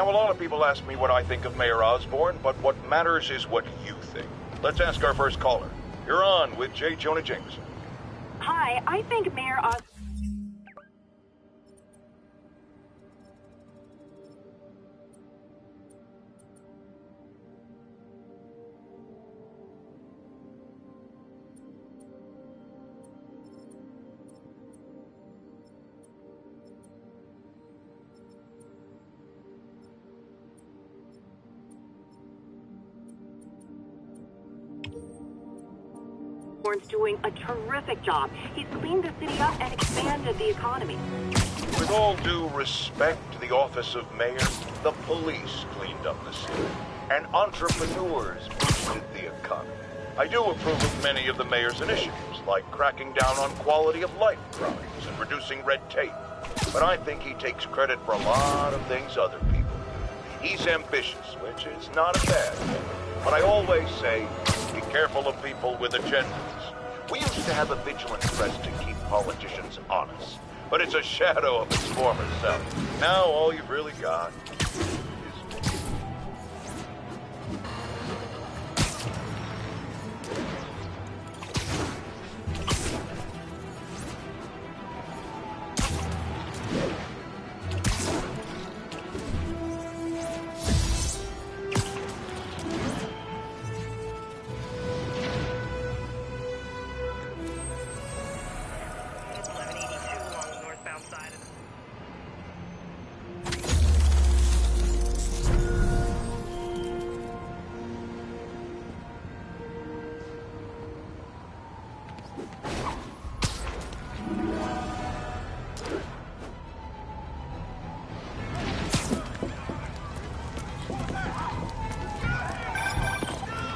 Now, a lot of people ask me what I think of Mayor Osborn, but what matters is what you think. Let's ask our first caller. You're on with J. Jonah Jameson. Hi, I think Mayor Osborn... Osborn's doing a terrific job. He's cleaned the city up and expanded the economy. With all due respect to the office of mayor, the police cleaned up the city, and entrepreneurs boosted the economy. I do approve of many of the mayor's initiatives, like cracking down on quality of life crimes and reducing red tape. But I think he takes credit for a lot of things other people do. He's ambitious, which is not a bad thing. But I always say, be careful of people with agendas. We used to have a vigilant press to keep politicians honest, but it's a shadow of its former self. Now all you've really got is...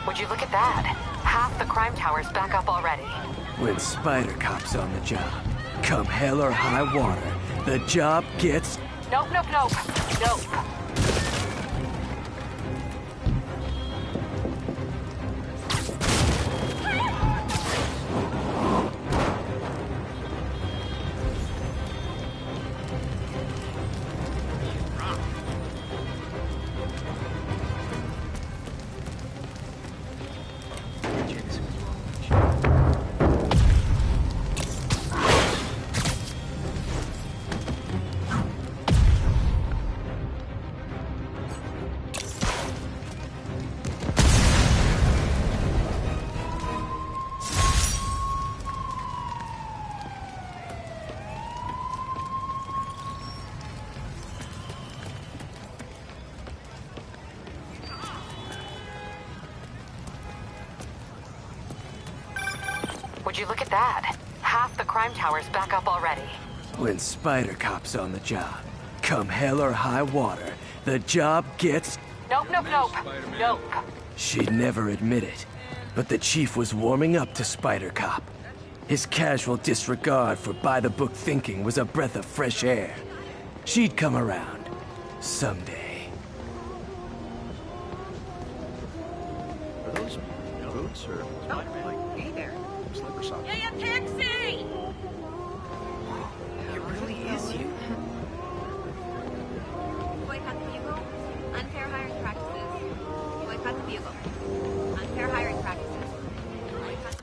Would you look at that? Half the crime tower's back up already. When Spider Cop's on the job, come hell or high water, the job gets... Nope. Would you look at that? Half the crime tower's back up already. When Spider Cop's on the job, come hell or high water, the job gets... Nope. She'd never admit it, but the chief was warming up to Spider Cop. His casual disregard for by-the-book thinking was a breath of fresh air. She'd come around. Someday. Are those boots or... Hey there. Slipper socks? Yeah, taxi! It really is you. Boycott the vehicle. Unfair hiring practices. Boycott the vehicle. Unfair hiring practices. Boycott...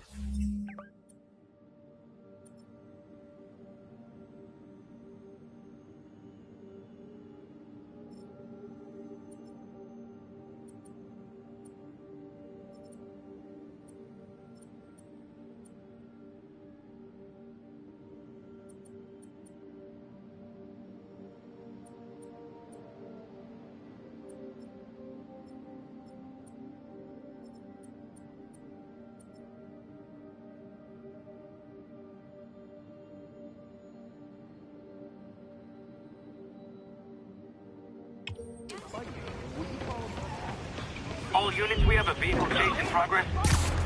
All units, we have a vehicle chase in progress.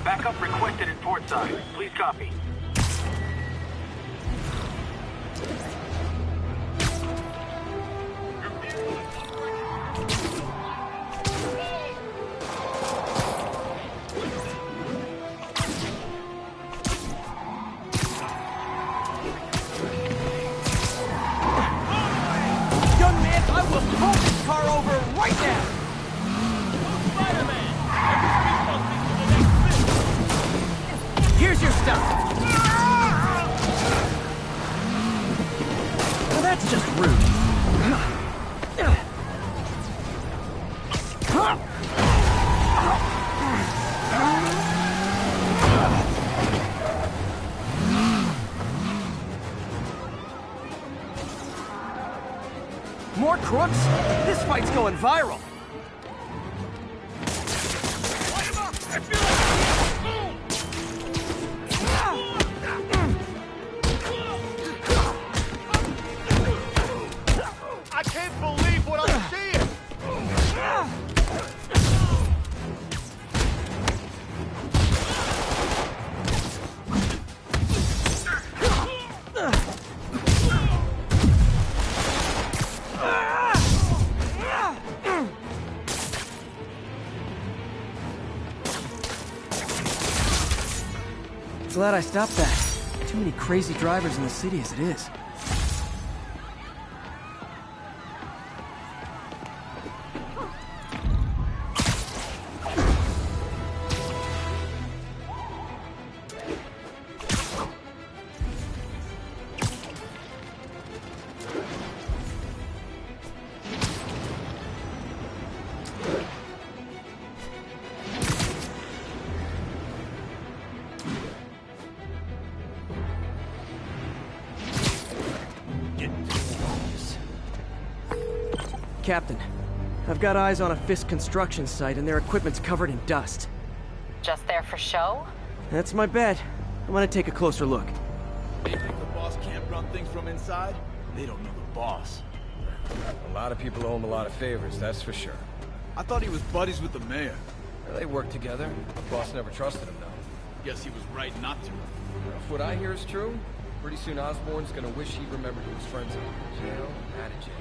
Backup requested at port side. Please copy. Young man, I will pull this car over More crooks? This fight's going viral. I can't believe what I'm seeing! Glad I stopped that. Too many crazy drivers in the city as it is. Captain, I've got eyes on a Fisk construction site and their equipment's covered in dust. Just there for show? That's my bet. I'm gonna take a closer look. They think the boss can't run things from inside? They don't know the boss. A lot of people owe him a lot of favors, that's for sure. I thought he was buddies with the mayor. They work together. The boss never trusted him, though. Guess he was right not to. If what I hear is true, pretty soon Osborn's gonna wish he'd remembered who his friends are. Jail, out of jail.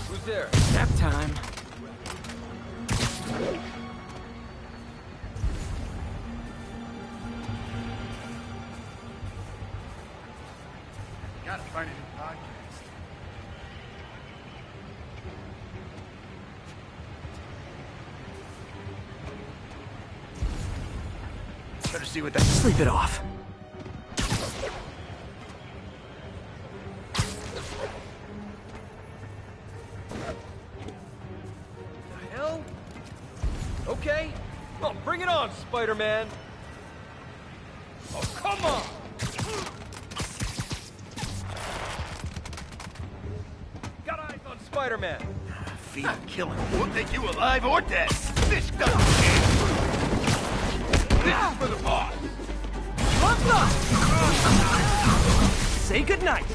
Who's there? Nap time. Gotta find a new podcast. Better see what that... Sleep it off. The hell? Okay. Well, bring it on, Spider-Man. Oh, come on! Got eyes on Spider-Man. Feed him, kill him. We'll take you alive or dead. This doesn't care. This is for the boss. Say goodnight.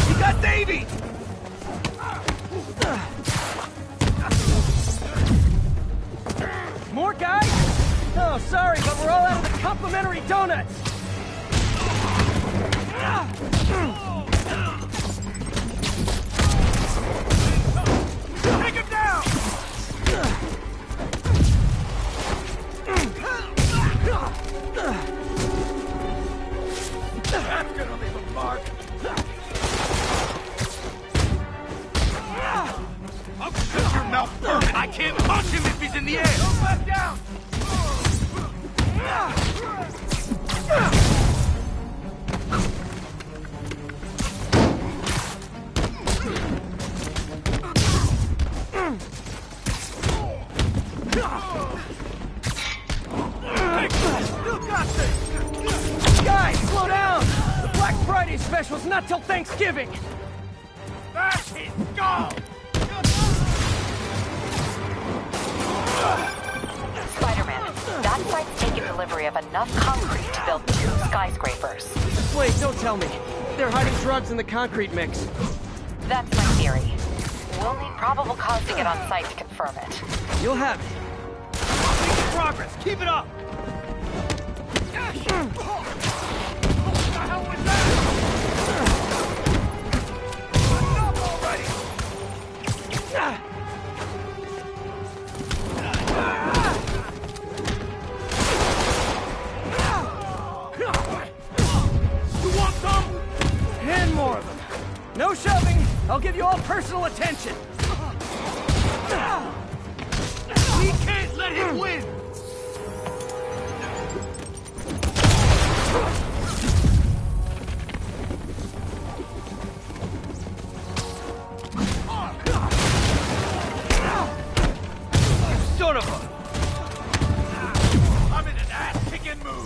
You got Davey! More guys? Oh, sorry, but we're all out of the complimentary donuts. Take him down! That's gonna leave a mark. I'll shut your mouth first. I can't punch him if he's in the air. Go back down. Still got this. Guys, slow down! The Black Friday special's not till Thanksgiving. That's his skull. Spider-Man, that site's taken delivery of enough concrete to build 2 skyscrapers. Wait, don't tell me. They're hiding drugs in the concrete mix. That's my theory. We'll need probable cause to get on site to confirm it. You'll have it. Making progress. Keep it up. What the hell No shoving! I'll give you all personal attention! We can't let him win! Son of a... I'm in an ass-kicking mood!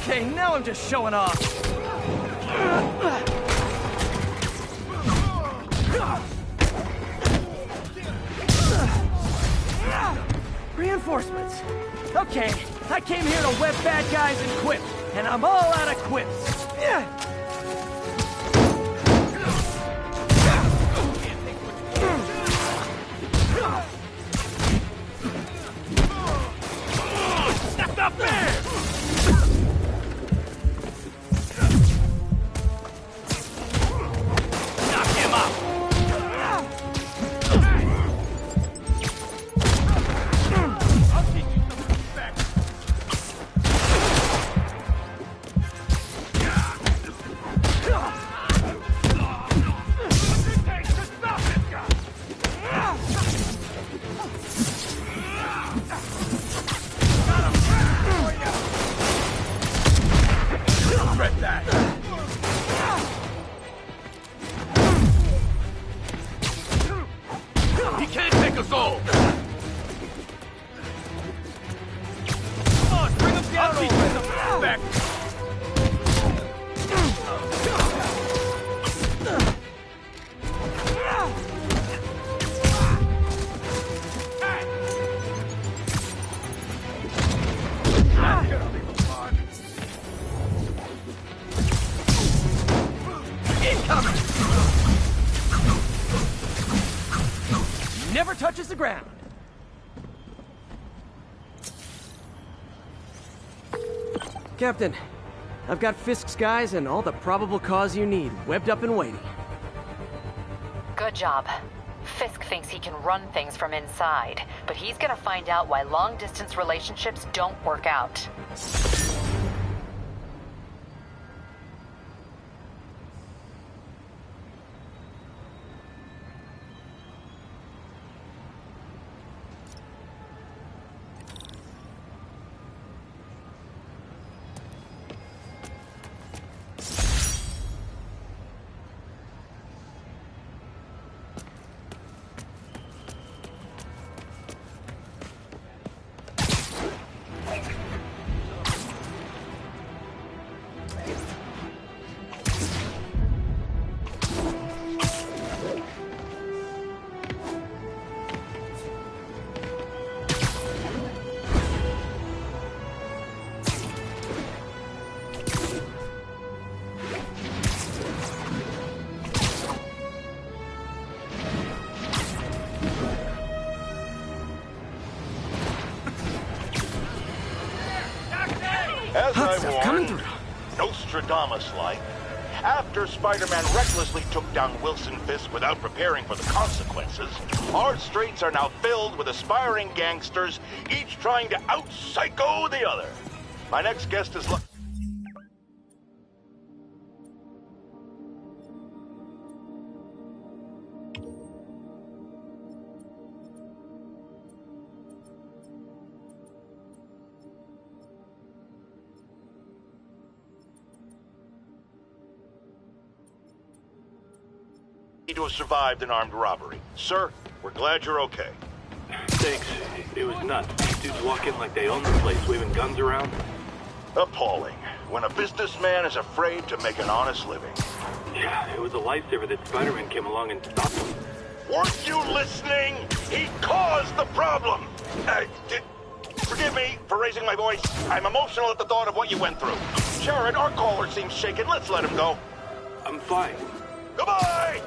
Okay, now I'm just showing off. Reinforcements. Okay, I came here to whip bad guys and quip, and I'm all out of quips. That's not fair! Knock him out! I'll teach you some respect. What's it take to stop this guy? Regret that. He can't take us all. Come on, bring him down. I'll teach you some respect. That's gonna leave him fun. Incoming! Never touches the ground. Captain, I've got Fisk's guys and all the probable cause you need, webbed up and waiting. Good job. Fisk thinks he can run things from inside, but he's gonna find out why long-distance relationships don't work out. As Hot I stuff coming warned, through. Nostradamus-like, after Spider-Man recklessly took down Wilson Fisk without preparing for the consequences, our streets are now filled with aspiring gangsters, each trying to out-psycho the other. My next guest is... to have survived an armed robbery. Sir, we're glad you're okay. Thanks. It was nuts. Dudes walk in like they own the place, waving guns around. Appalling. When a businessman is afraid to make an honest living. Yeah, it was a lifesaver that Spider-Man came along and stopped him. Weren't you listening? He caused the problem! Forgive me for raising my voice. I'm emotional at the thought of what you went through. Sharon, our caller seems shaken. Let's let him go. I'm fine. Goodbye!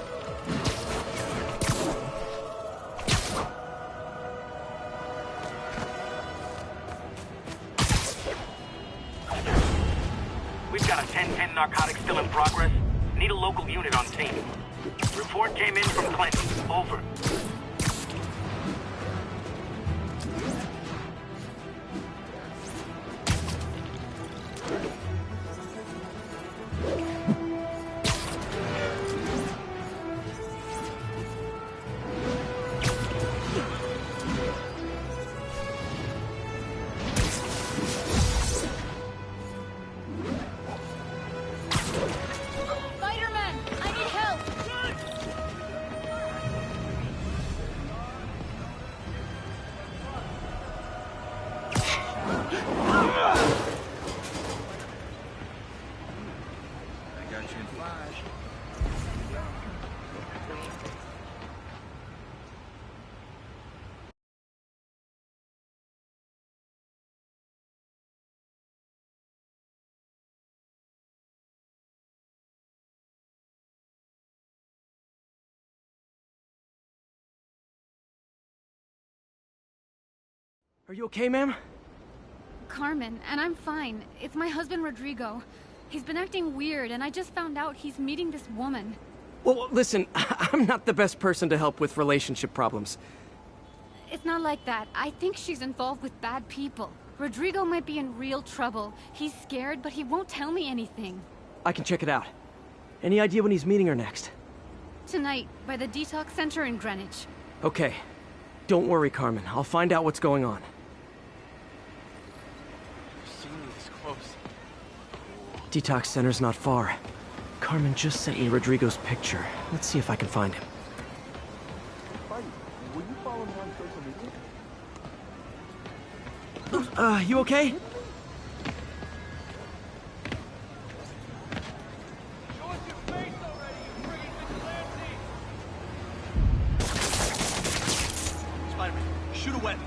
We've got a 10-10 narcotic still in progress. Need a local unit on scene. Report came in from Clinton. Over. Spider-Man! I need help! I got you in 5. Are you okay, ma'am? Carmen, and I'm fine. It's my husband, Rodrigo. He's been acting weird, and I just found out he's meeting this woman. Well, listen, I'm not the best person to help with relationship problems. It's not like that. I think she's involved with bad people. Rodrigo might be in real trouble. He's scared, but he won't tell me anything. I can check it out. Any idea when he's meeting her next? Tonight, by the detox center in Greenwich. Okay. Don't worry, Carmen. I'll find out what's going on. Detox center's not far. Carmen just sent me Rodrigo's picture. Let's see if I can find him. Will you follow me on social media? You okay? Spider-Man, shoot a weapon.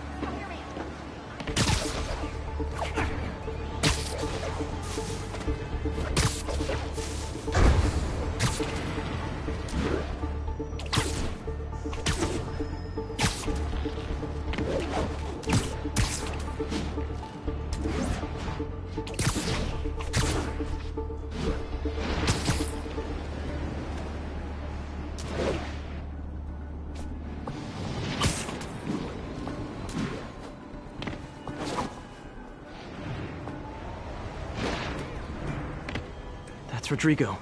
That's Rodrigo.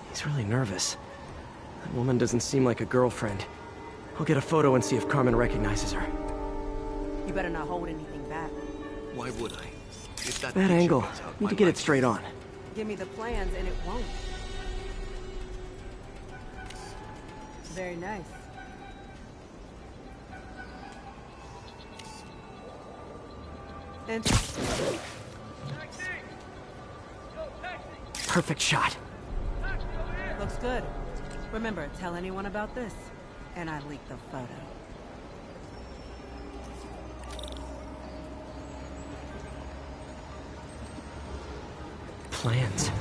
He's really nervous. That woman doesn't seem like a girlfriend. I'll get a photo and see if Carmen recognizes her. You better not hold anything back. Why would I? If that Bad picture angle. gets out, Need my to get it life- straight on. Give me the plans and it won't. Very nice. Interesting. Perfect shot. Looks good. Remember, tell anyone about this, and I leak the photo. Plans.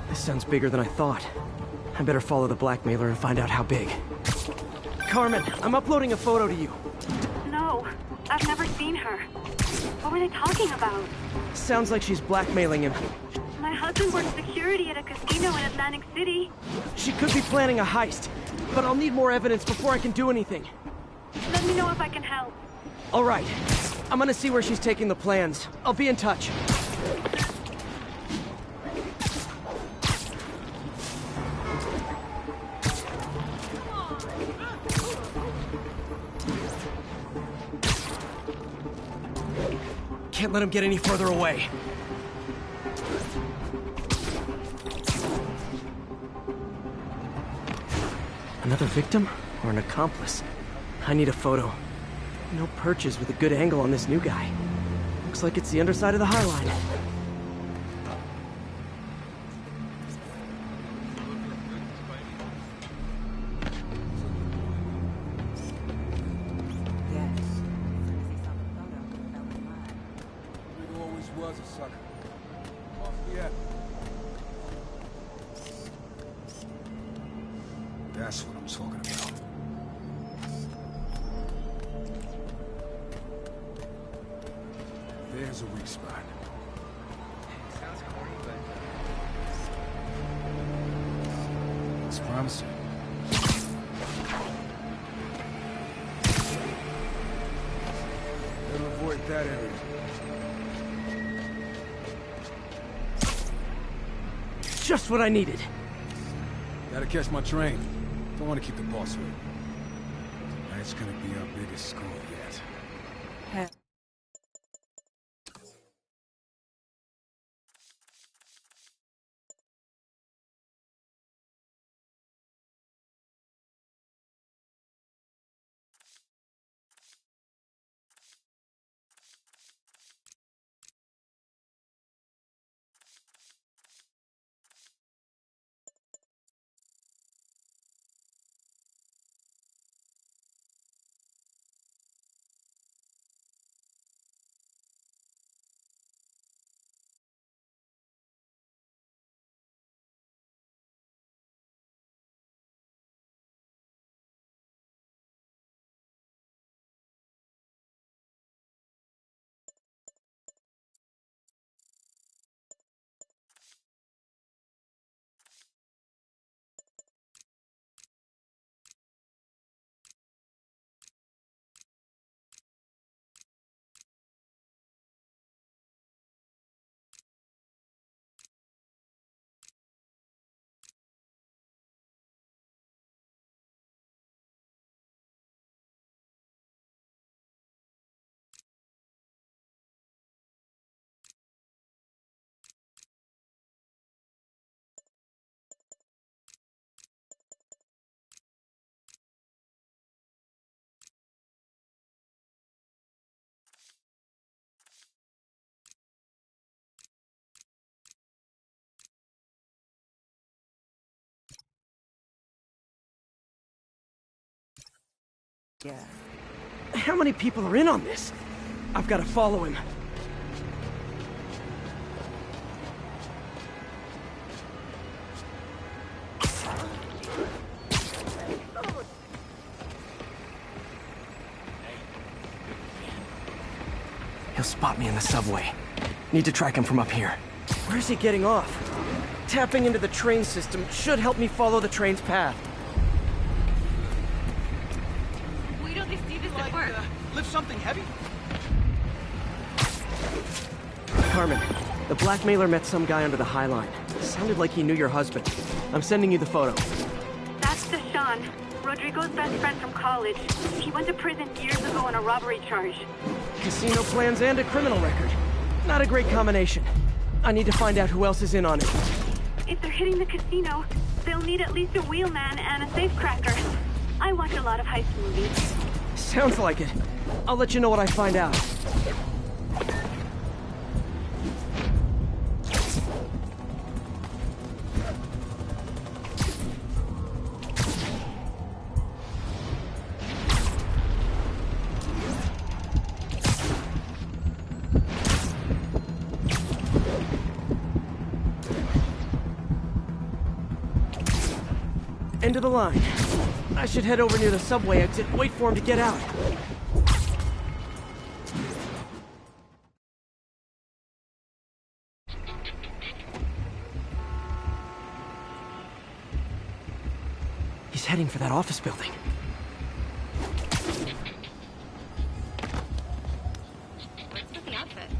This sounds bigger than I thought. I better follow the blackmailer and find out how big. Carmen, I'm uploading a photo to you. No, I've never seen her. What were they talking about? Sounds like she's blackmailing him. My husband works security at a casino in Atlantic City. She could be planning a heist, but I'll need more evidence before I can do anything. Let me know if I can help. All right. I'm gonna see where she's taking the plans. I'll be in touch. Can't let him get any further away. Another victim or an accomplice? I need a photo. No perches with a good angle on this new guy. Looks like it's the underside of the High Line. Yes. As soon as he saw the photo, he fell in line. It always was a sucker. Yeah. That's what I'm talking about. There's a weak spot. Sounds corny, but promising. Better avoid that area. Just what I needed. Gotta catch my train. Don't want to keep the boss waiting. Tonight's gonna be our biggest score yet. Hey. Yeah. How many people are in on this? I've got to follow him. He'll spot me in the subway. Need to track him from up here. Where's he getting off? Tapping into the train system should help me follow the train's path. We don't see this at work. Lift something heavy? Carmen, the blackmailer met some guy under the High Line. Sounded like he knew your husband. I'm sending you the photo. That's Deshaun, Rodrigo's best friend from college. He went to prison years ago on a robbery charge. Casino plans and a criminal record. Not a great combination. I need to find out who else is in on it. If they're hitting the casino, they'll need at least a wheelman and a safecracker. I watch a lot of heist movies. Sounds like it. I'll let you know what I find out. End of the line. I should head over near the subway exit, wait for him to get out. He's heading for that office building. What's with the outfit?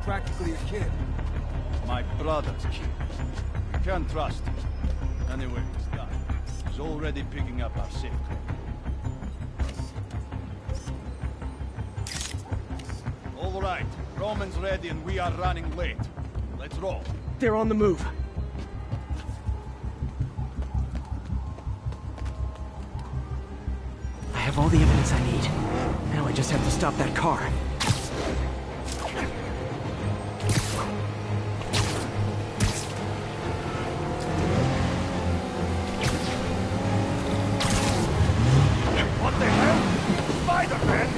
Practically a kid. My brother's kid. You can't trust him. Anyway, this guy is already picking up our safe. All right, Patrolman's ready and we are running late. Let's roll. They're on the move. I have all the evidence I need. Now I just have to stop that car. What the hell? Spider-Man!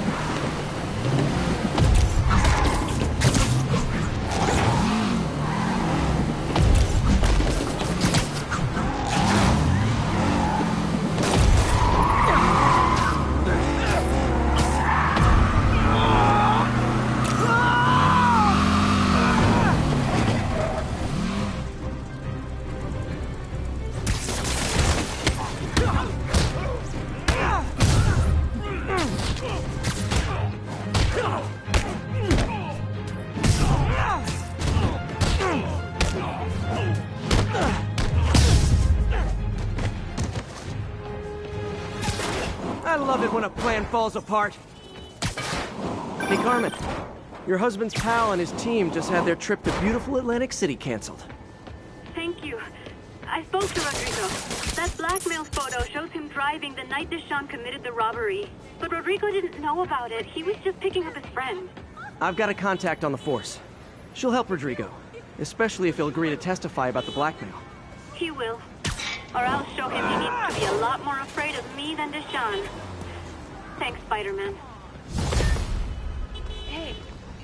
I love it when a plan falls apart. Hey, Carmen. Your husband's pal and his team just had their trip to beautiful Atlantic City canceled. Thank you. I spoke to Rodrigo. That blackmail photo shows him driving the night Deshawn committed the robbery. But Rodrigo didn't know about it. He was just picking up his friend. I've got a contact on the force. She'll help Rodrigo, especially if he'll agree to testify about the blackmail. He will. Or I'll show him he needs to be a lot more afraid of me than Deshawn. Thanks, Spider-Man. Hey,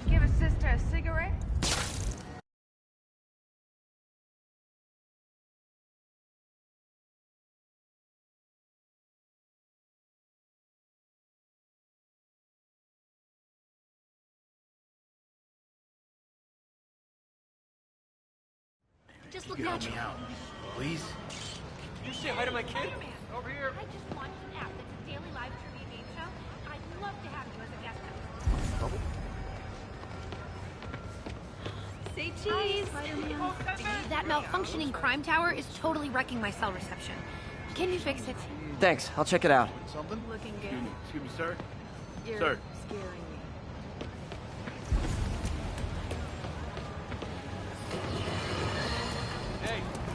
give a sister a cigarette? Just look natural. Please? You say hi to my kid? Over here. I just launched an app that's a daily live trivia game show. I'd love to have you as a guest host. Say cheese! That malfunctioning crime tower is totally wrecking my cell reception. Can you fix it? Thanks, I'll check it out. Something? Looking good. Excuse me, sir. You're Sir. scaring me.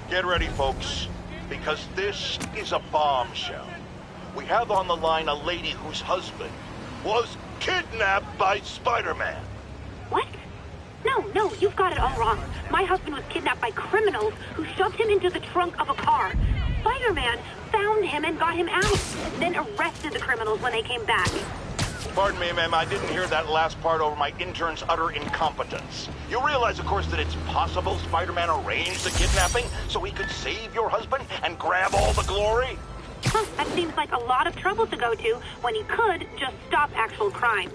Get ready, folks, because this is a bombshell. We have on the line a lady whose husband was kidnapped by Spider-Man. What? No, you've got it all wrong. My husband was kidnapped by criminals who shoved him into the trunk of a car. Spider-Man found him and got him out, then arrested the criminals when they came back. Pardon me, ma'am, I didn't hear that last part over my intern's utter incompetence. You realize, of course, that it's possible Spider-Man arranged the kidnapping so he could save your husband and grab all the glory? Huh, that seems like a lot of trouble to go to when he could just stop actual crime.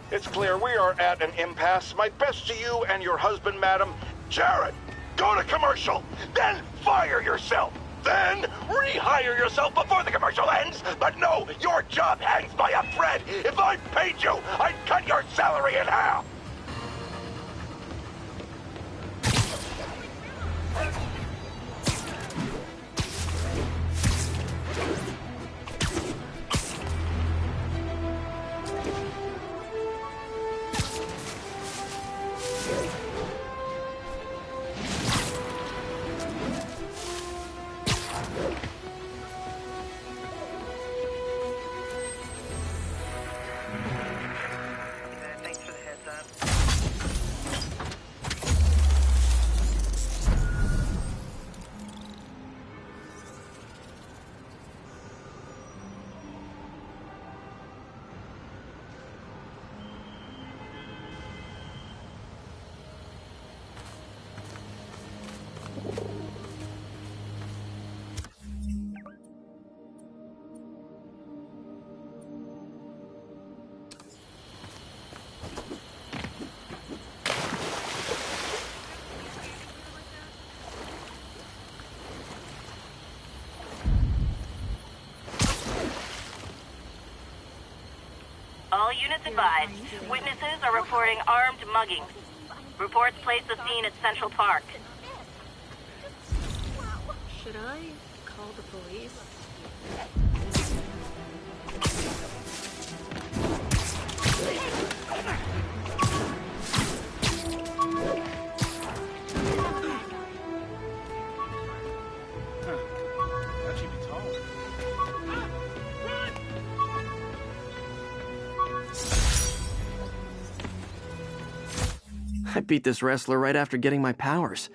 It's clear we are at an impasse. My best to you and your husband, madam. Jared, go to commercial, then fire yourself. Then rehire yourself before the commercial ends. But no, your job hangs by a thread. If I paid you, I'd cut your salary in half. All units advised. Witnesses are reporting armed muggings. Reports place the scene at Central Park. Should I call the police? I beat this wrestler right after getting my powers.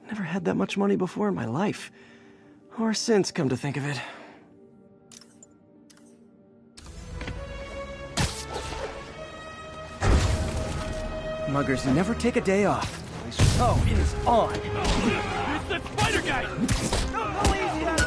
Never had that much money before in my life. Or since, come to think of it. Muggers never take a day off. Oh, it is on. Here's the spider guy! Go easy on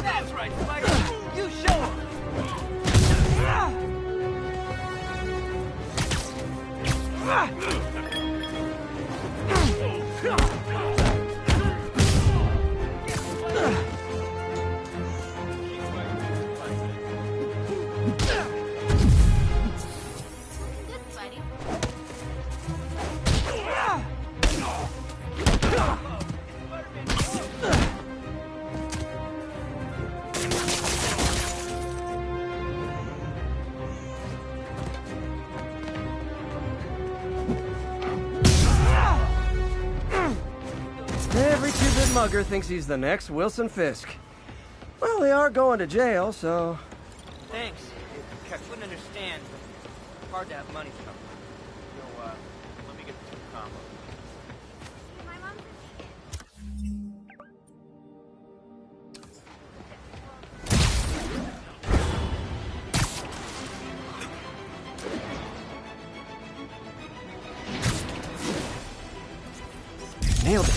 That's right, Spider! You show him! Every two-bit mugger thinks he's the next Wilson Fisk. Well, they are going to jail, so... Thanks. I couldn't understand, but hard to have money come. So, let me get the two combo. Nailed it.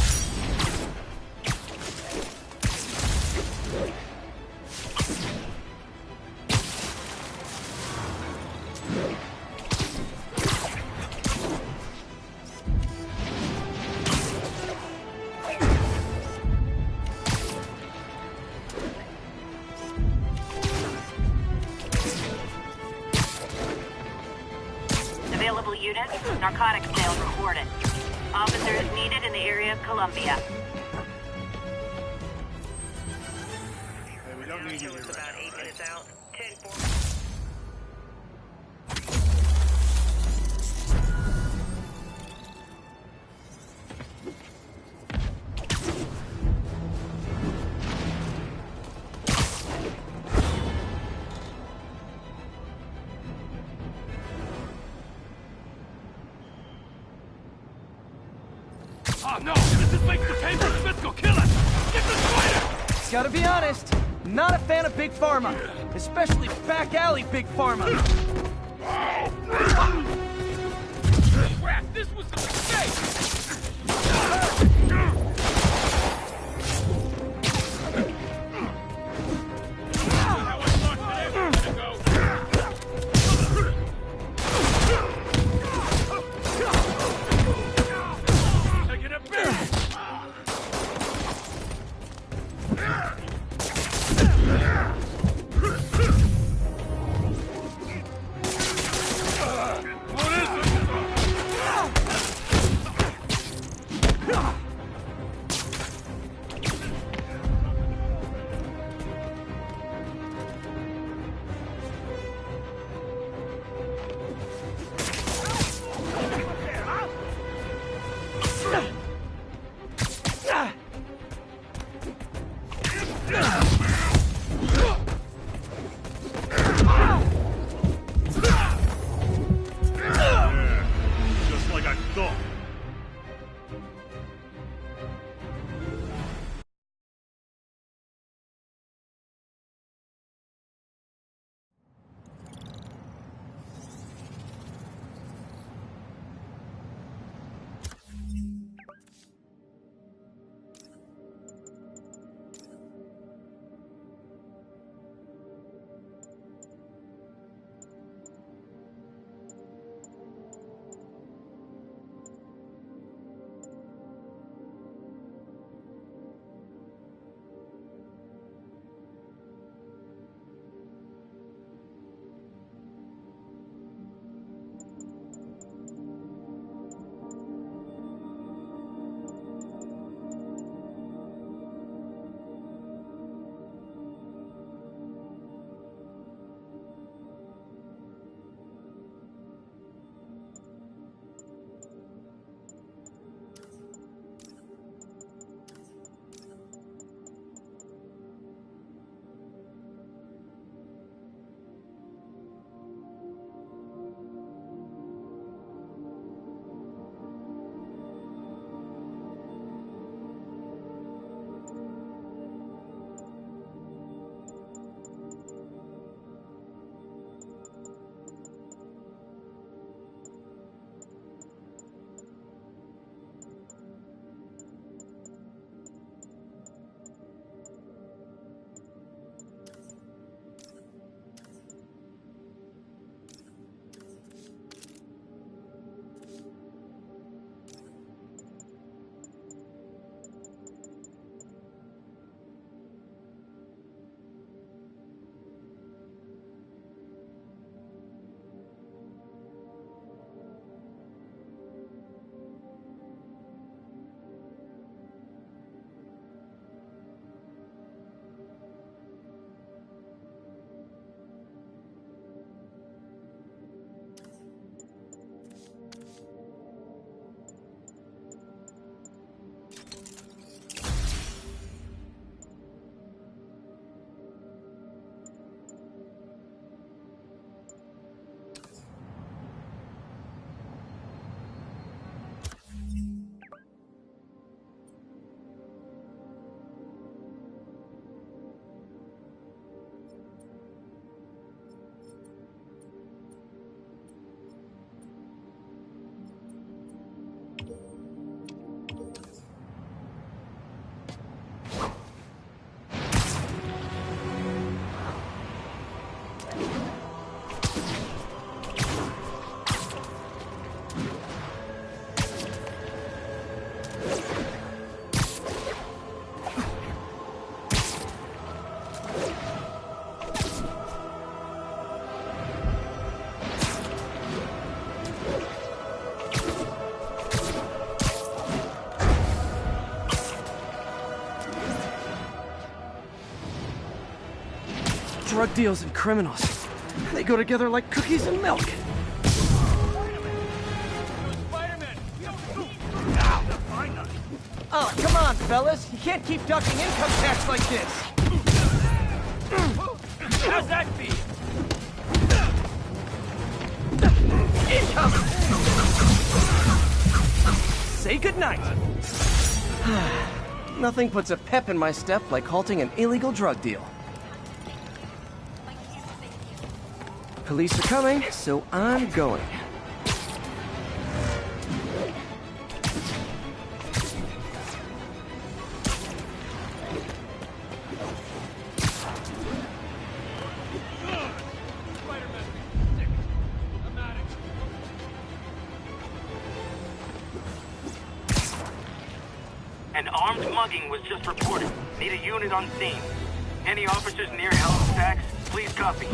Available units, narcotics sales reported. Officers needed in the area of Columbia. We don't need you here. About 8 minutes out. 10-4. Oh no! This is makes the paper! Fisk will kill us! Get the spider! Gotta be honest, not a fan of Big Pharma. Especially back alley Big Pharma. Crap! This was a mistake! drug deals and criminals. They go together like cookies and milk. Oh, come on, fellas. You can't keep ducking income tax like this. How's that feel? Incoming! Say goodnight. Nothing puts a pep in my step like halting an illegal drug deal. Police are coming, so I'm going. An armed mugging was just reported. Need a unit on scene. Any officers near Halifax, please copy.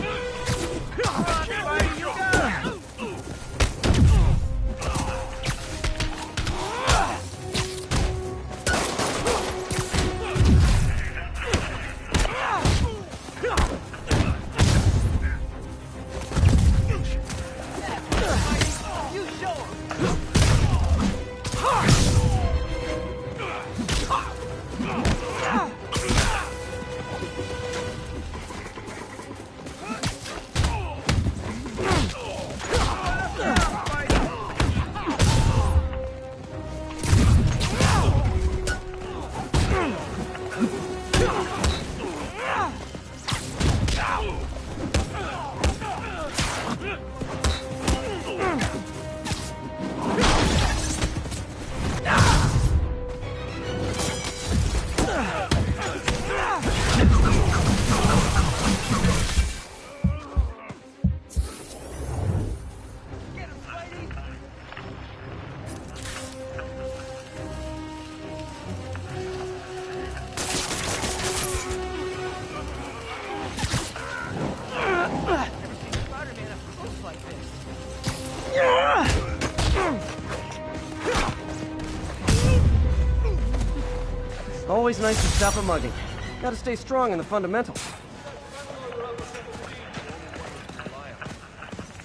Always nice to stop a mugging. Gotta stay strong in the fundamentals.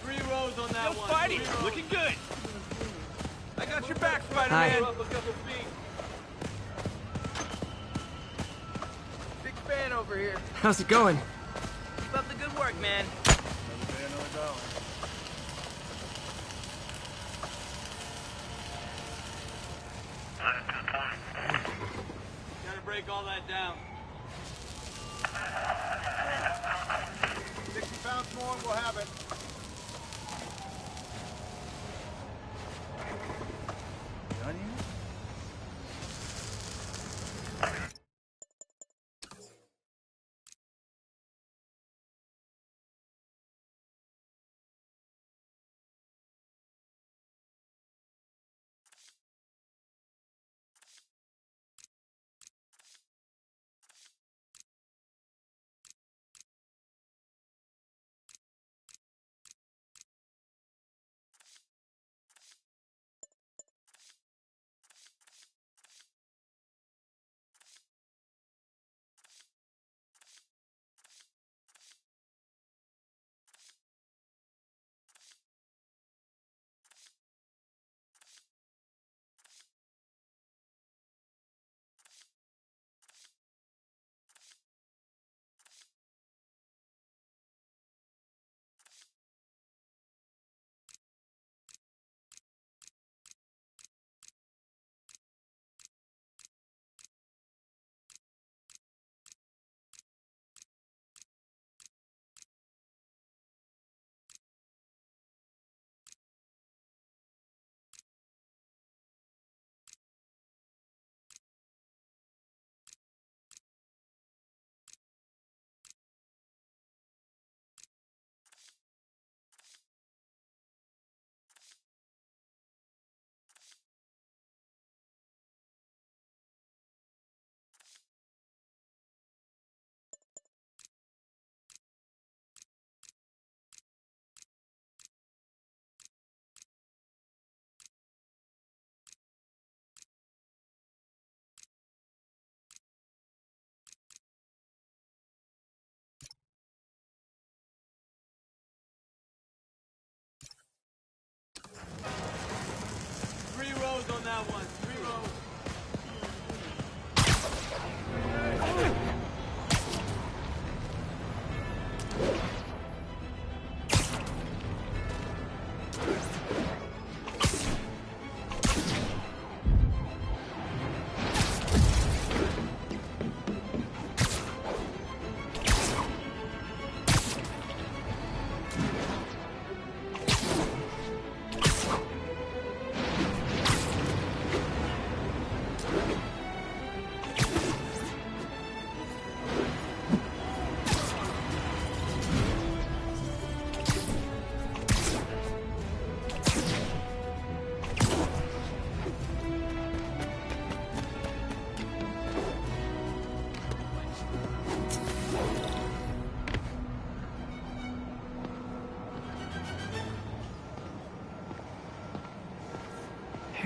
3 rows on that one. Spidey, looking good. I got your back, Spider-Man. Hi. Big fan over here. How's it going? Keep up the good work, man. Gotta break all that down. 60 pounds more and we'll have it. Done yet?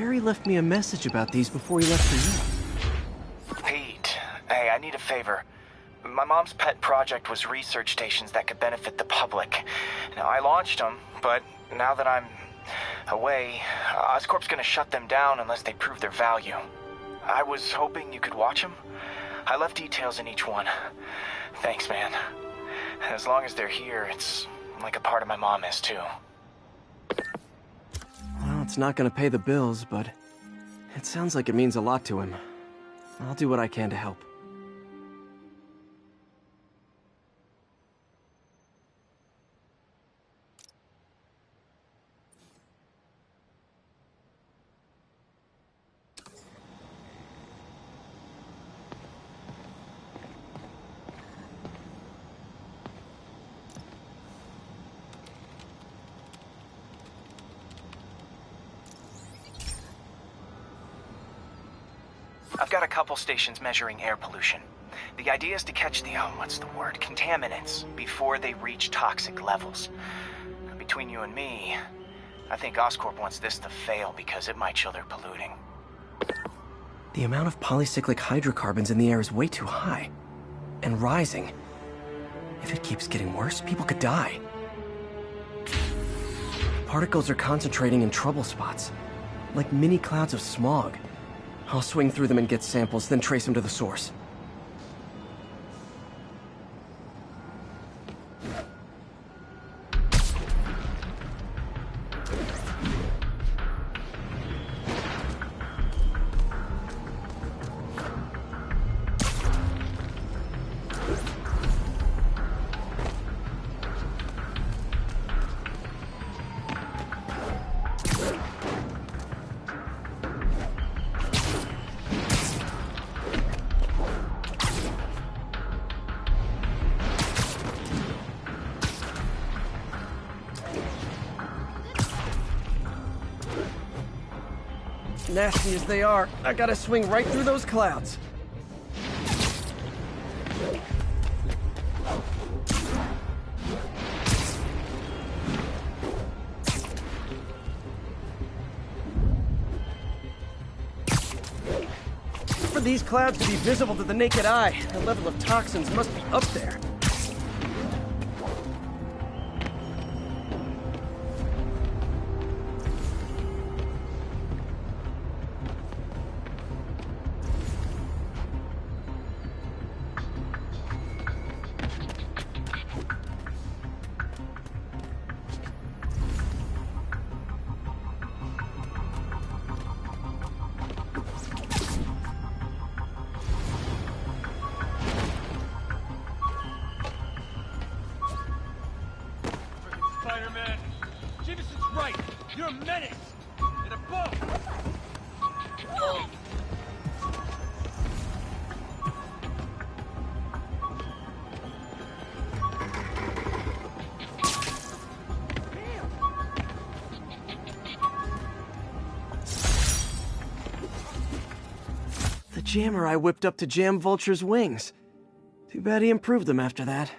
Harry left me a message about these before he left for you. Pete, hey, I need a favor. My mom's pet project was research stations that could benefit the public. Now, I launched them, but now that I'm away, Oscorp's gonna shut them down unless they prove their value. I was hoping you could watch them. I left details in each one. Thanks, man. As long as they're here, it's like a part of my mom is, too. Well, it's not gonna pay the bills, but it sounds like it means a lot to him. I'll do what I can to help. I've got a couple stations measuring air pollution. The idea is to catch the, contaminants before they reach toxic levels. Between you and me, I think Oscorp wants this to fail because it might show they're polluting. The amount of polycyclic hydrocarbons in the air is way too high. And rising. If it keeps getting worse, people could die. Particles are concentrating in trouble spots, like mini clouds of smog. I'll swing through them and get samples, then trace them to the source. Nasty as they are, I gotta swing right through those clouds. For these clouds to be visible to the naked eye, the level of toxins must be up there. Spider-Man! Jameson's right! You're a menace! And a bug! The jammer I whipped up to jam Vulture's wings. Too bad he improved them after that.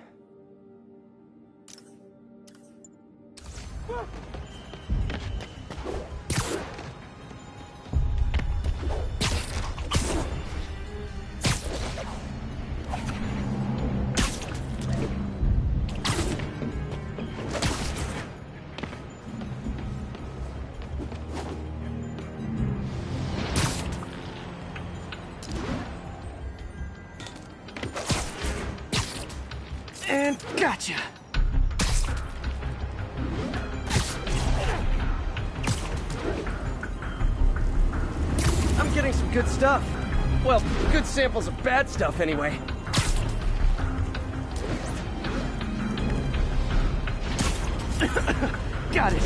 And gotcha! I'm getting some good stuff. Well, good samples of bad stuff anyway. Got it.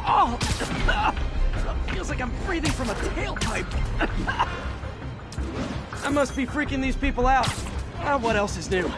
Oh! Feels like I'm breathing from a tailpipe. I must be freaking these people out. What else is new?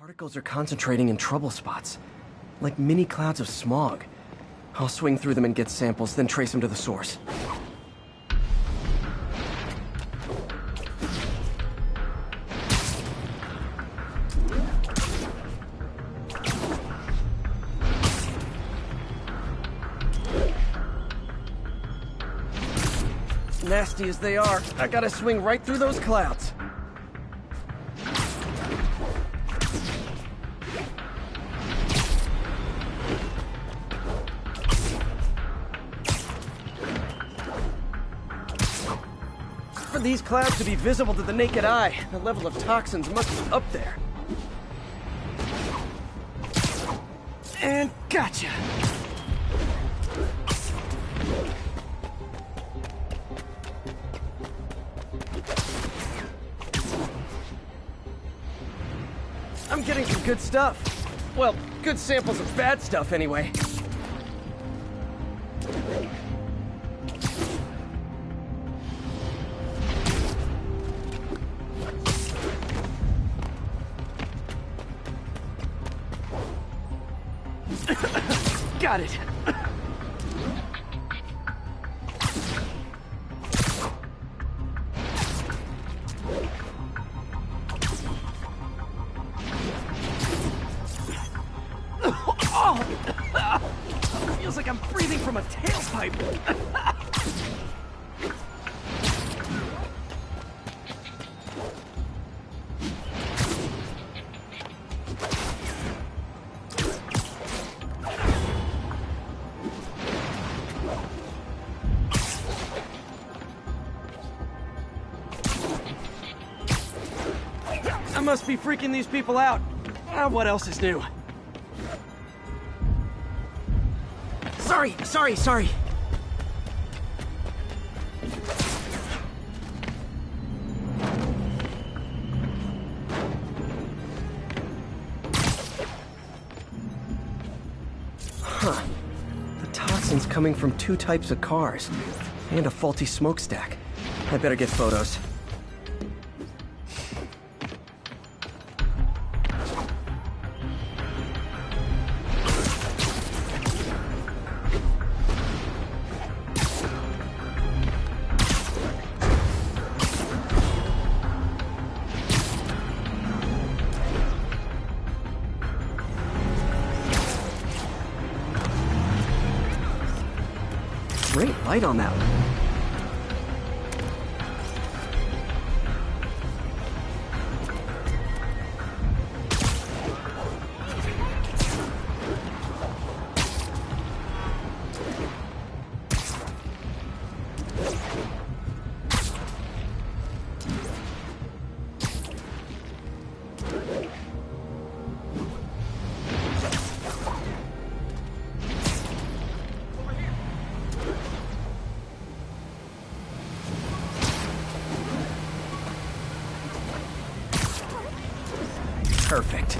Particles are concentrating in trouble spots, like mini clouds of smog. I'll swing through them and get samples, then trace them to the source. Nasty as they are, I gotta swing right through those clouds. For these clouds to be visible to the naked eye, the level of toxins must be up there. And gotcha! I'm getting some good stuff. Well, good samples of bad stuff, anyway. Got it. Feels like I'm breathing from a tailpipe. I must be freaking these people out. What else is new? Sorry. Huh. The toxin's coming from 2 types of cars, and a faulty smokestack. I better get photos. Great light on that one. Perfect.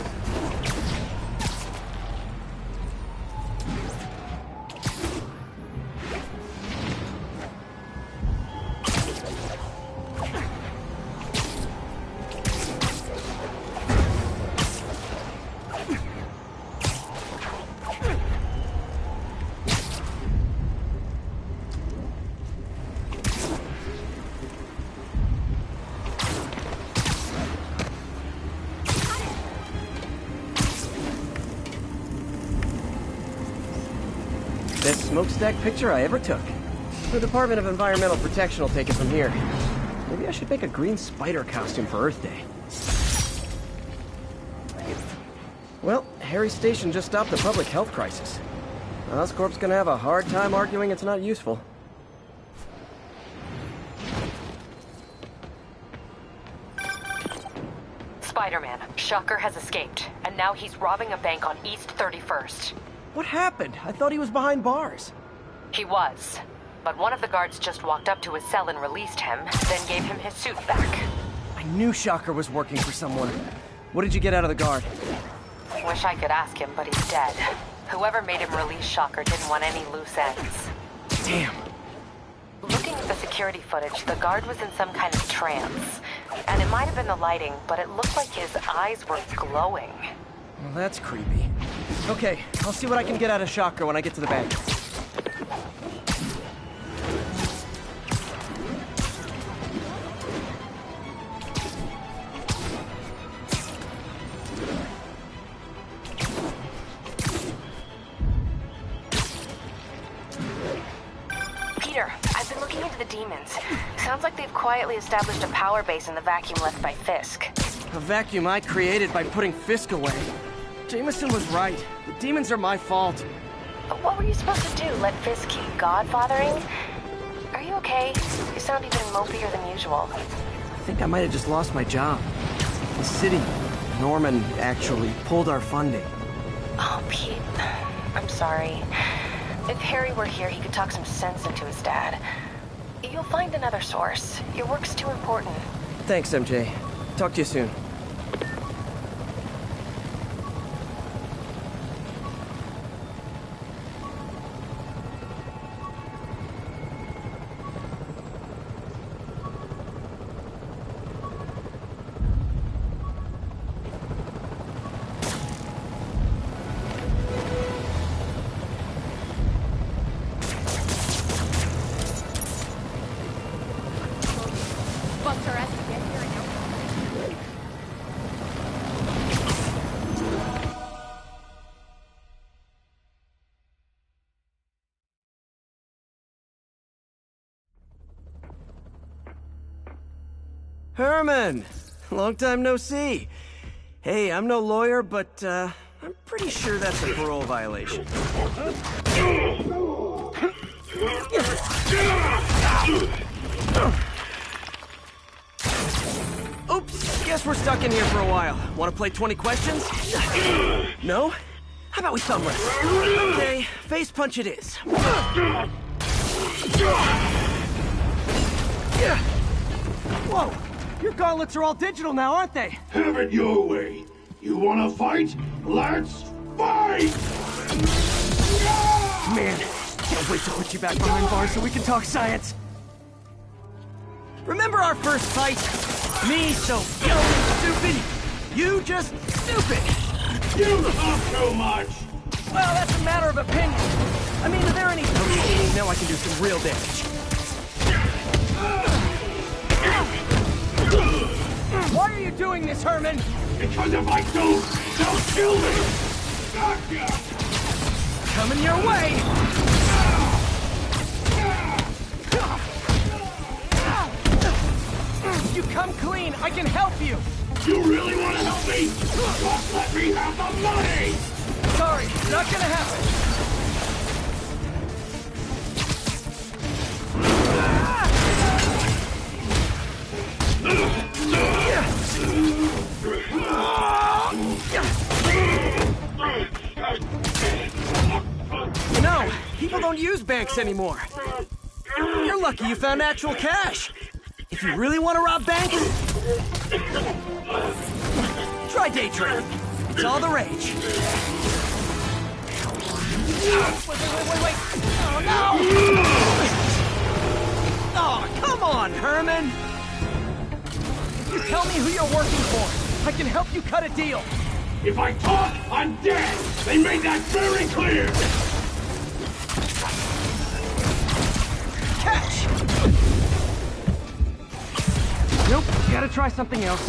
Best smokestack picture I ever took. The Department of Environmental Protection will take it from here. Maybe I should make a green spider costume for Earth Day. Well, Harry Station just stopped the public health crisis. Oscorp's gonna have a hard time arguing it's not useful. Spider-Man, Shocker has escaped, and now he's robbing a bank on East 31st. What happened? I thought he was behind bars. He was, but one of the guards just walked up to his cell and released him, then gave him his suit back. I knew Shocker was working for someone. What did you get out of the guard? Wish I could ask him, but he's dead. Whoever made him release Shocker didn't want any loose ends. Damn. Looking at the security footage, the guard was in some kind of trance. And it might have been the lighting, but it looked like his eyes were glowing. Well, that's creepy. Okay, I'll see what I can get out of Shocker when I get to the bank. Peter, I've been looking into the demons. Sounds like they've quietly established a power base in the vacuum left by Fisk. A vacuum I created by putting Fisk away. Jameson was right. The demons are my fault. But what were you supposed to do? Let Fisk keep godfathering? Are you okay? You sound even mopier than usual. I think I might have just lost my job. The city, Norman, actually pulled our funding. Oh, Pete. I'm sorry. If Harry were here, he could talk some sense into his dad. You'll find another source. Your work's too important. Thanks, MJ. Talk to you soon. Herman! Long time no see. Hey, I'm no lawyer, but, I'm pretty sure that's a parole violation. Oops, guess we're stuck in here for a while. Want to play 20 questions? No? How about we thumb wrestle? Okay, face punch it is. Whoa! Your gauntlets are all digital now, aren't they? Have it your way. You wanna fight? Let's fight! Man, can't wait to put you back behind bars so we can talk science. Remember our first fight? Me so young and stupid, you just stupid. You talk too much. Well, that's a matter of opinion. I mean, are there any... Okay, now I can do some real damage. Why are you doing this, Herman? Because if I don't, they'll kill me! Gotcha! Coming your way! If you come clean, I can help you! You really want to help me? Just let me have the money! Sorry, not gonna happen. You know, people don't use banks anymore. You're lucky you found actual cash. If you really want to rob banks, try day trading. It's all the rage. Wait. Oh, no! Oh, come on, Herman! You tell me who you're working for. I can help you cut a deal. If I talk, I'm dead. They made that very clear. Catch! Nope, gotta try something else.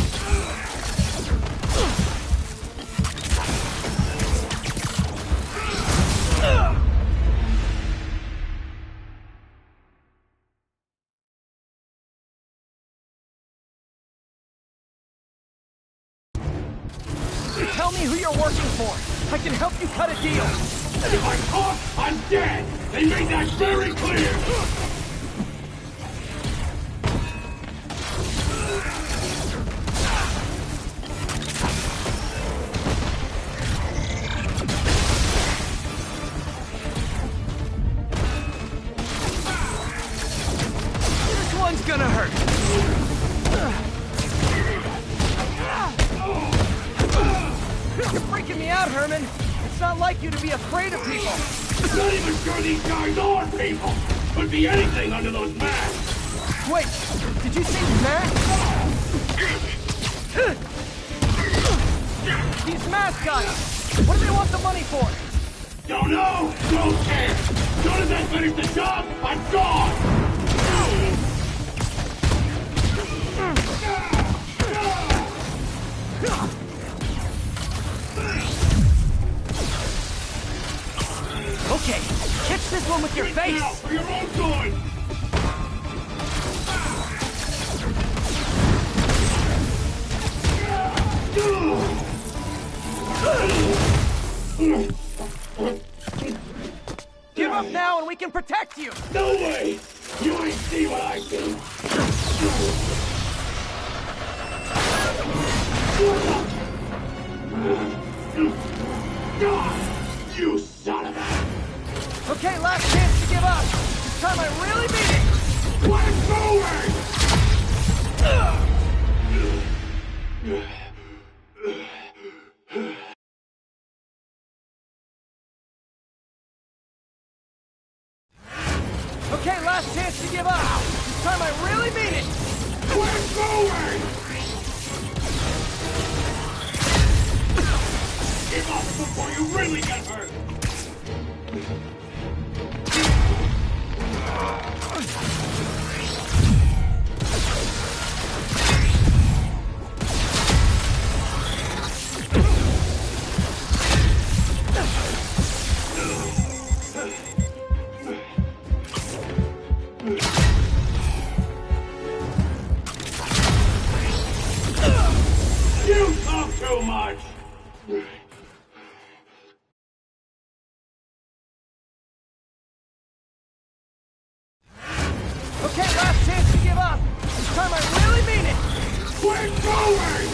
Tell me who you're working for. I can help you cut a deal. If I talk, I'm dead. They made that very clear. This one's gonna hurt. You're freaking me out, Herman. It's not like you to be afraid of people. I'm not even sure these guys are people. Could be anything under those masks. Wait, did you say masks? These mask guys! What do they want the money for? Don't know! Don't care! As soon as I finish the job, I'm gone! Okay, catch this one with your face! Now, for your own good! Give up now and we can protect you! No way! You ain't see what I see! You son of a... Okay, last chance to give up! This time I really mean it! Let's go! Okay, last chance to give up! This time I really mean it! Let's go! Give up before you really get hurt! You talk too much! Okay, last chance to give up! This time I really mean it! We're going!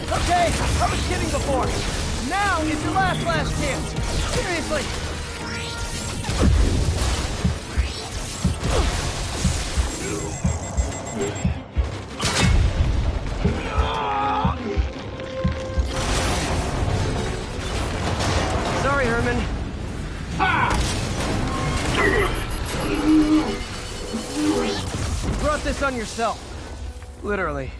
Okay, I was kidding before. Now is your last chance. Seriously. Sorry, Herman. You brought this on yourself. Literally.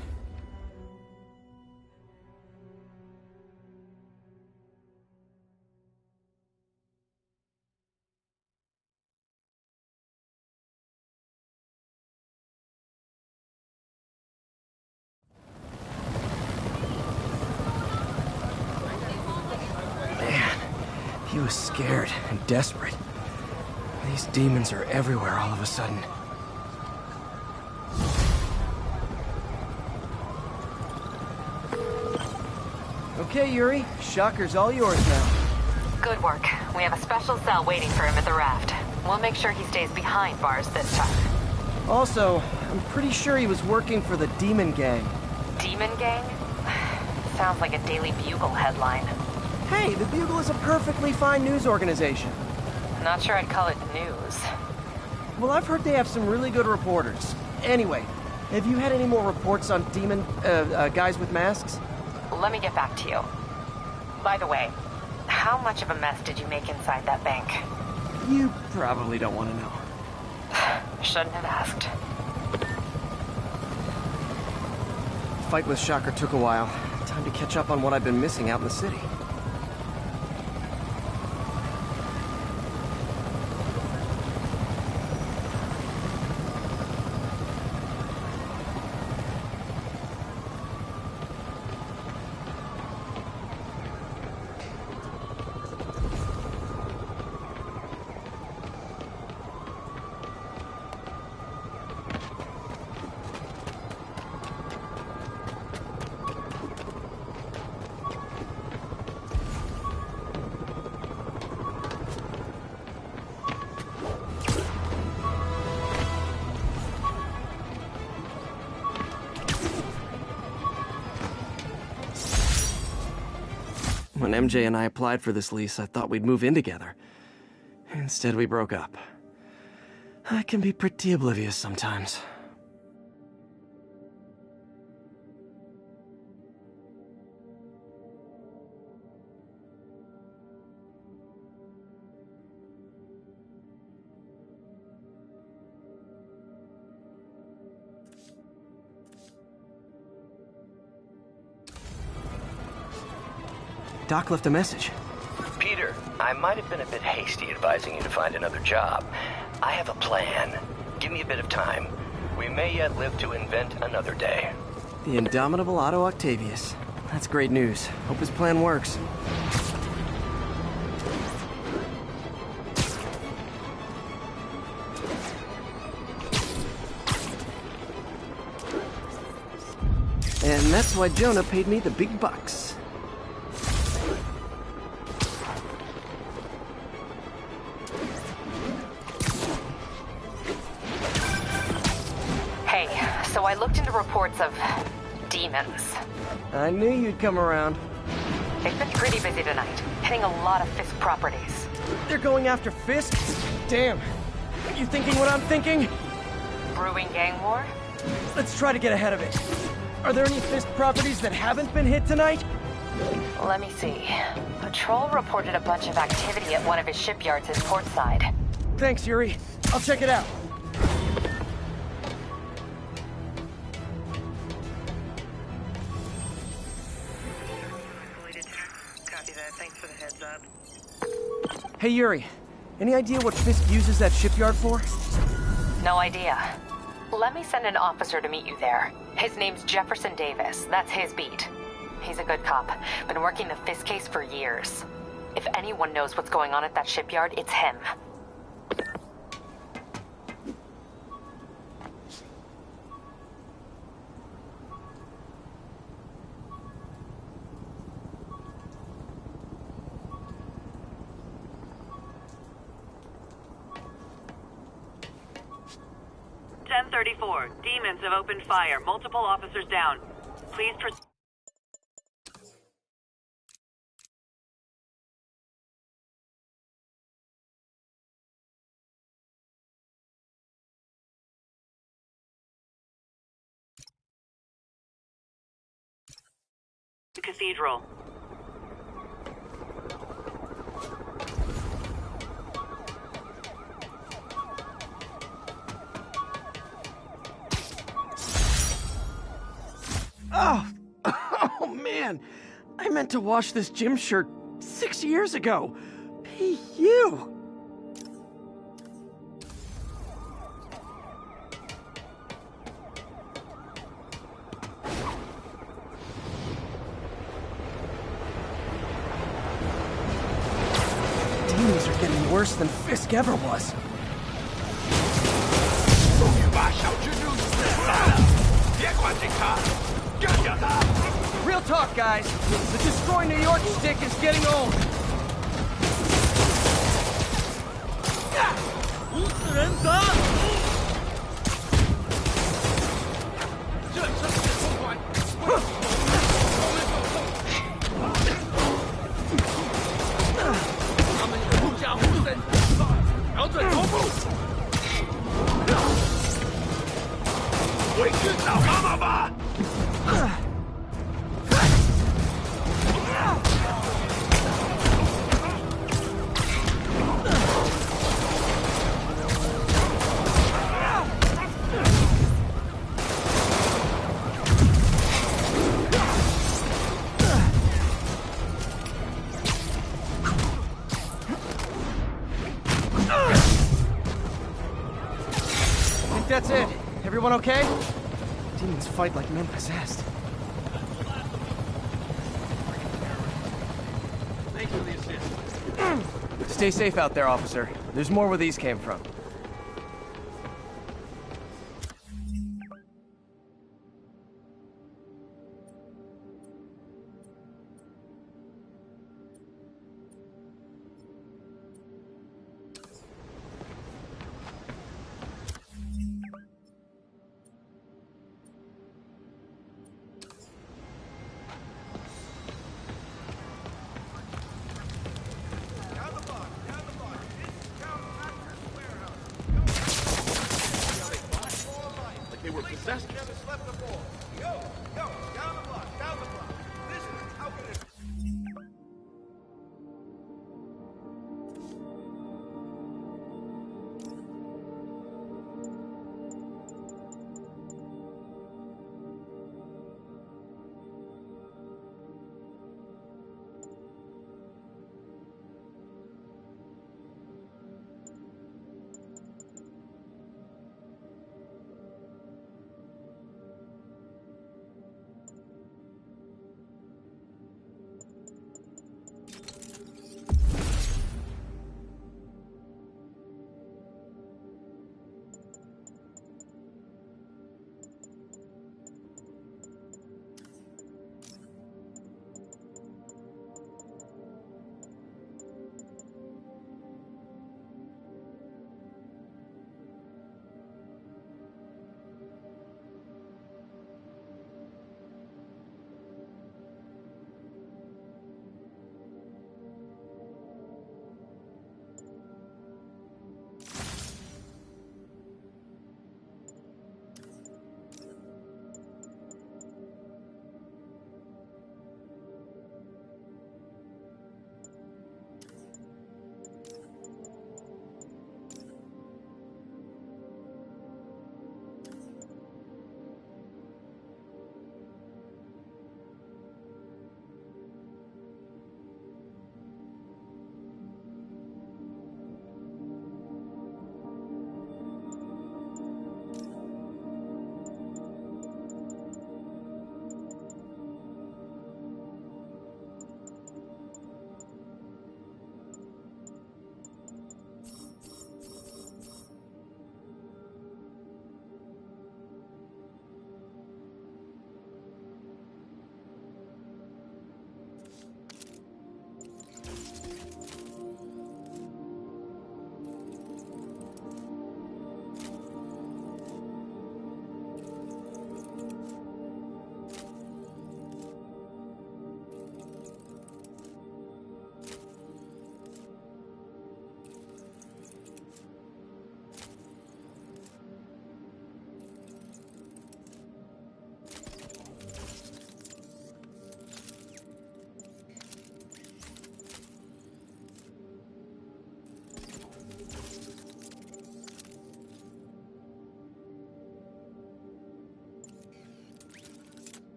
He was scared and desperate. These demons are everywhere all of a sudden. Okay, Yuri. Shocker's all yours now. Good work. We have a special cell waiting for him at the raft. We'll make sure he stays behind bars this time. Also, I'm pretty sure he was working for the Demon Gang. Demon Gang? Sounds like a Daily Bugle headline. Hey, the Bugle is a perfectly fine news organization. Not sure I'd call it news. Well, I've heard they have some really good reporters. Anyway, have you had any more reports on demon, guys with masks? Let me get back to you. By the way, how much of a mess did you make inside that bank? You probably don't want to know. Shouldn't have asked. The fight with Shocker took a while. Time to catch up on what I've been missing out in the city. When MJ and I applied for this lease, I thought we'd move in together. Instead, we broke up. I can be pretty oblivious sometimes. Doc left a message. Peter, I might have been a bit hasty advising you to find another job. I have a plan. Give me a bit of time. We may yet live to invent another day. The indomitable Otto Octavius. That's great news. Hope his plan works. And that's why Jonah paid me the big bucks. Hey, so I looked into reports of demons. I knew you'd come around. They've been pretty busy tonight, hitting a lot of Fisk properties. They're going after Fisk? Damn. You thinking what I'm thinking? Brewing gang war? Let's try to get ahead of it. Are there any Fisk properties that haven't been hit tonight? Let me see. Patrol reported a bunch of activity at one of his shipyards in Portside. Thanks, Yuri. I'll check it out. Copy that. Thanks for the heads up. Hey, Yuri. Any idea what Fisk uses that shipyard for? No idea. Let me send an officer to meet you there. His name's Jefferson Davis. That's his beat. He's a good cop. Been working the Fisk case for years. If anyone knows what's going on at that shipyard, it's him. Demons have opened fire. Multiple officers down. Please proceed. Cathedral. Oh, man. I meant to wash this gym shirt 6 years ago. Hey, you. Demons are getting worse than Fisk ever was. Real talk, guys. The Destroy New York stick is getting old. That's it. Everyone okay? Demons fight like men possessed. Thank you for the assist. Stay safe out there, officer. There's more where these came from.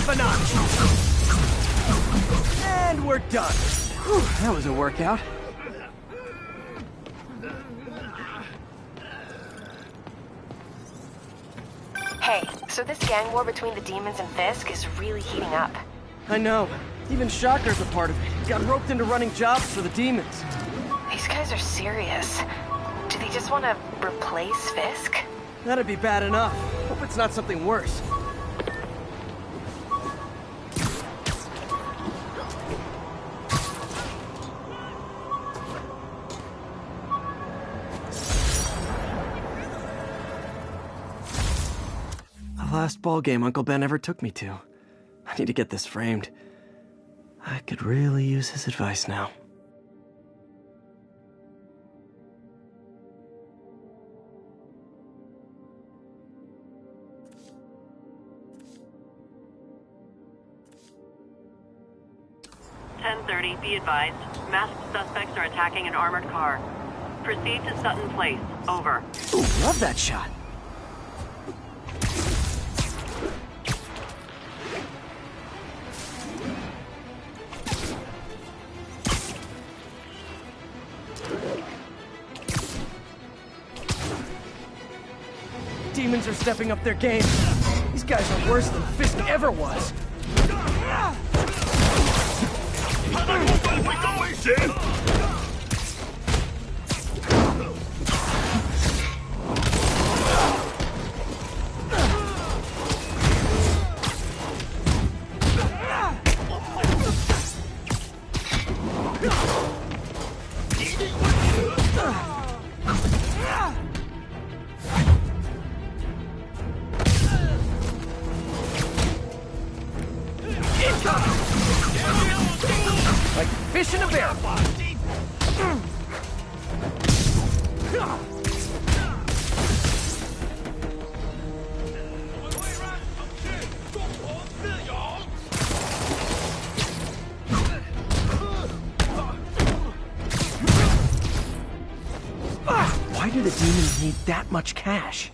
half a notch. And we're done. Whew, that was a workout. Hey, so this gang war between the demons and Fisk is really heating up. I know. Even Shocker's a part of it. Got roped into running jobs for the demons. These guys are serious. Do they just want to replace Fisk? That'd be bad enough. Hope it's not something worse. The last ball game Uncle Ben ever took me to. I need to get this framed. I could really use his advice now. Be advised, masked suspects are attacking an armored car. Proceed to Sutton Place. Over. Ooh, love that shot. Demons are stepping up their game. These guys are worse than Fisk ever was. Like fish in a barrel. Why do the demons need that much cash?